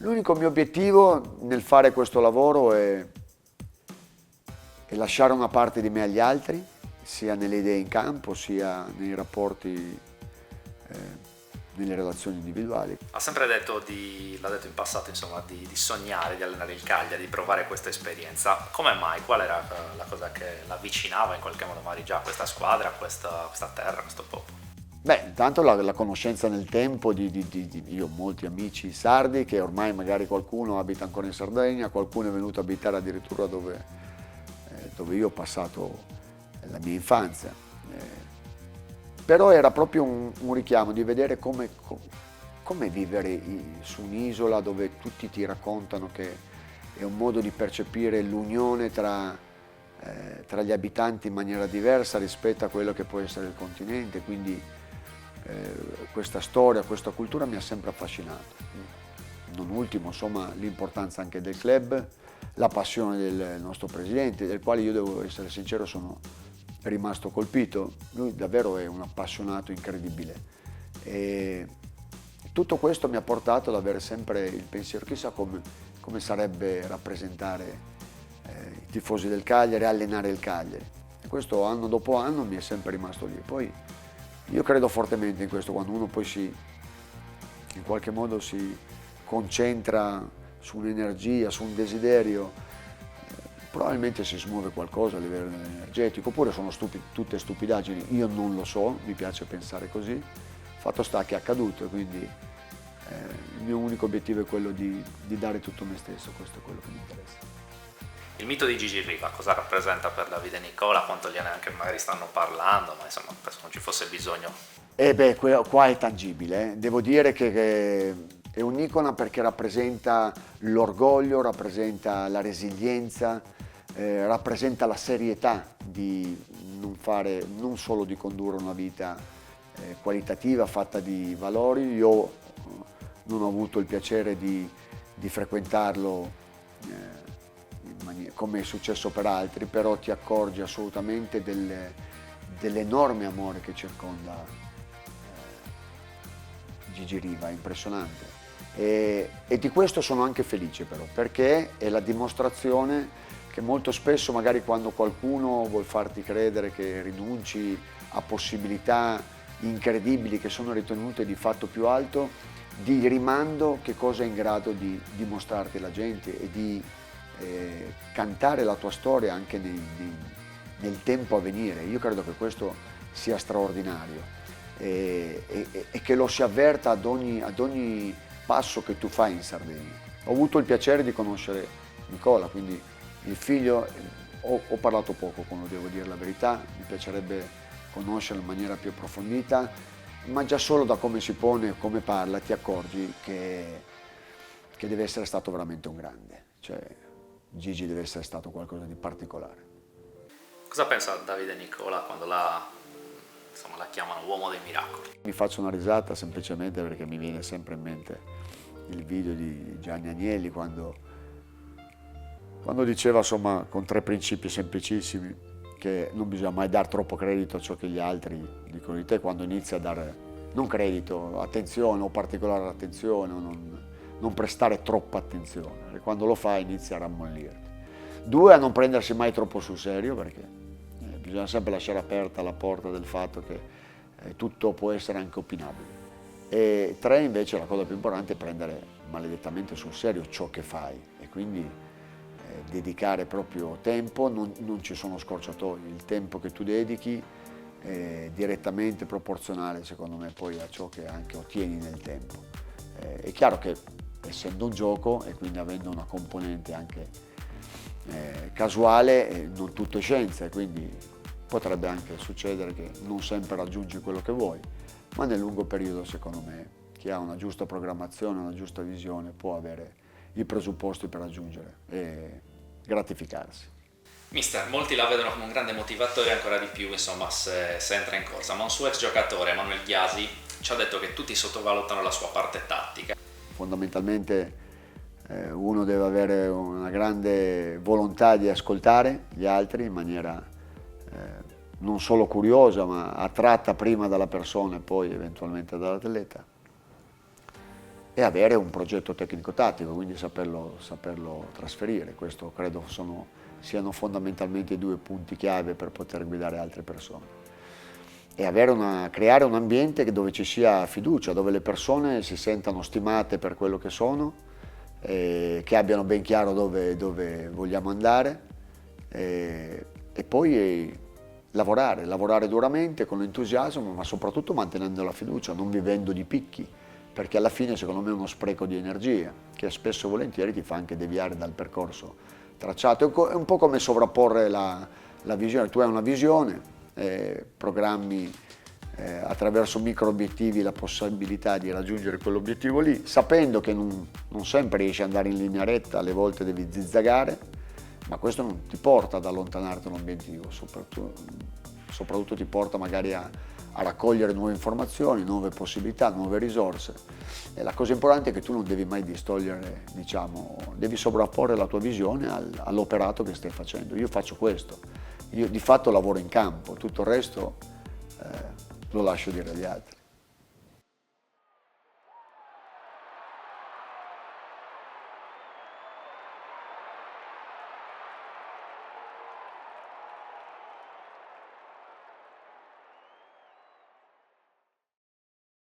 L'unico mio obiettivo nel fare questo lavoro è lasciare una parte di me agli altri, sia nelle idee in campo, sia nei rapporti, nelle relazioni individuali. Ha sempre detto, l'ha detto in passato, insomma, di sognare di allenare il Cagliari, di provare questa esperienza. Come mai? Qual era la cosa che l'avvicinava in qualche modo magari già a questa squadra, a questa terra, a questo popolo? Beh, intanto la conoscenza nel tempo io ho molti amici sardi che ormai magari qualcuno abita ancora in Sardegna, qualcuno è venuto a abitare addirittura dove io ho passato la mia infanzia. Però era proprio un richiamo di vedere come vivere su un'isola dove tutti ti raccontano che è un modo di percepire l'unione tra gli abitanti in maniera diversa rispetto a quello che può essere il continente, quindi questa storia, questa cultura mi ha sempre affascinato. Non ultimo, insomma, l'importanza anche del club, la passione del nostro presidente, del quale io devo essere sincero sono rimasto colpito. Lui davvero è un appassionato incredibile e tutto questo mi ha portato ad avere sempre il pensiero, chissà come sarebbe rappresentare i tifosi del Cagliari, allenare il Cagliari. E questo anno dopo anno mi è sempre rimasto lì. Poi io credo fortemente in questo, quando uno poi in qualche modo si concentra su un'energia, su un desiderio, probabilmente si smuove qualcosa a livello energetico, oppure sono tutte stupidaggini, io non lo so, mi piace pensare così. Fatto sta che è accaduto, quindi il mio unico obiettivo è quello di dare tutto me stesso, questo è quello che mi interessa. Il mito di Gigi Riva, cosa rappresenta per Davide Nicola? Quanto gliene anche magari stanno parlando, ma insomma penso non ci fosse bisogno. Qua è tangibile, eh. Devo dire che è un'icona perché rappresenta l'orgoglio, rappresenta la resilienza, rappresenta la serietà di non solo di condurre una vita qualitativa fatta di valori. Io non ho avuto il piacere di frequentarlo come è successo per altri, però ti accorgi assolutamente dell'enorme amore che circonda Gigi Riva, è impressionante. E di questo sono anche felice però, perché è la dimostrazione che molto spesso magari quando qualcuno vuol farti credere che rinunci a possibilità incredibili che sono ritenute di fatto più alto, di rimando che cosa è in grado di dimostrarti la gente e di cantare la tua storia anche nel tempo a venire. Io credo che questo sia straordinario e che lo si avverta ad ogni passo che tu fai in Sardegna. Ho avuto il piacere di conoscere Nicola, quindi il figlio, ho parlato poco, quando devo dire la verità, mi piacerebbe conoscerlo in maniera più approfondita, ma già solo da come si pone e come parla ti accorgi che deve essere stato veramente un grande. Cioè, Gigi deve essere stato qualcosa di particolare. Cosa pensa Davide Nicola quando la chiamano uomo dei miracoli? Mi faccio una risata semplicemente perché mi viene sempre in mente il video di Gianni Agnelli quando diceva, insomma, con 3 principi semplicissimi, che non bisogna mai dare troppo credito a ciò che gli altri dicono di te, quando inizi a dare, non credito, attenzione o particolare attenzione, o non prestare troppa attenzione, perché quando lo fai inizi a rammollirti. 2, a non prendersi mai troppo sul serio, perché bisogna sempre lasciare aperta la porta del fatto che tutto può essere anche opinabile. E 3, invece, la cosa più importante è prendere maledettamente sul serio ciò che fai e quindi dedicare proprio tempo, non ci sono scorciatoie, il tempo che tu dedichi è direttamente proporzionale secondo me poi a ciò che anche ottieni nel tempo. È chiaro che essendo un gioco e quindi avendo una componente anche casuale, non tutto è scienza e quindi potrebbe anche succedere che non sempre raggiungi quello che vuoi, ma nel lungo periodo secondo me chi ha una giusta programmazione, una giusta visione può avere i presupposti per raggiungere e gratificarsi. Mister, molti la vedono come un grande motivatore ancora di più, insomma, se entra in corsa, ma un suo ex giocatore, Emanuele Ghiasi, ci ha detto che tutti sottovalutano la sua parte tattica. Fondamentalmente uno deve avere una grande volontà di ascoltare gli altri in maniera non solo curiosa, ma attratta prima dalla persona e poi eventualmente dall'atleta. e avere un progetto tecnico-tattico, quindi saperlo trasferire. Questo credo siano fondamentalmente i due punti chiave per poter guidare altre persone. E creare un ambiente dove ci sia fiducia, dove le persone si sentano stimate per quello che sono, che abbiano ben chiaro dove vogliamo andare, e poi lavorare duramente con entusiasmo, ma soprattutto mantenendo la fiducia, non vivendo di picchi, perché alla fine secondo me è uno spreco di energia che spesso e volentieri ti fa anche deviare dal percorso tracciato. È un po' come sovrapporre la visione. Tu hai una visione, programmi attraverso micro obiettivi la possibilità di raggiungere quell'obiettivo lì, sapendo che non sempre riesci ad andare in linea retta, alle volte devi zizzagare, ma questo non ti porta ad allontanarti da un obiettivo, soprattutto ti porta magari a raccogliere nuove informazioni, nuove possibilità, nuove risorse. E la cosa importante è che tu non devi mai distogliere, devi sovrapporre la tua visione all'operato che stai facendo. Io faccio questo, io di fatto lavoro in campo, tutto il resto lo lascio dire agli altri.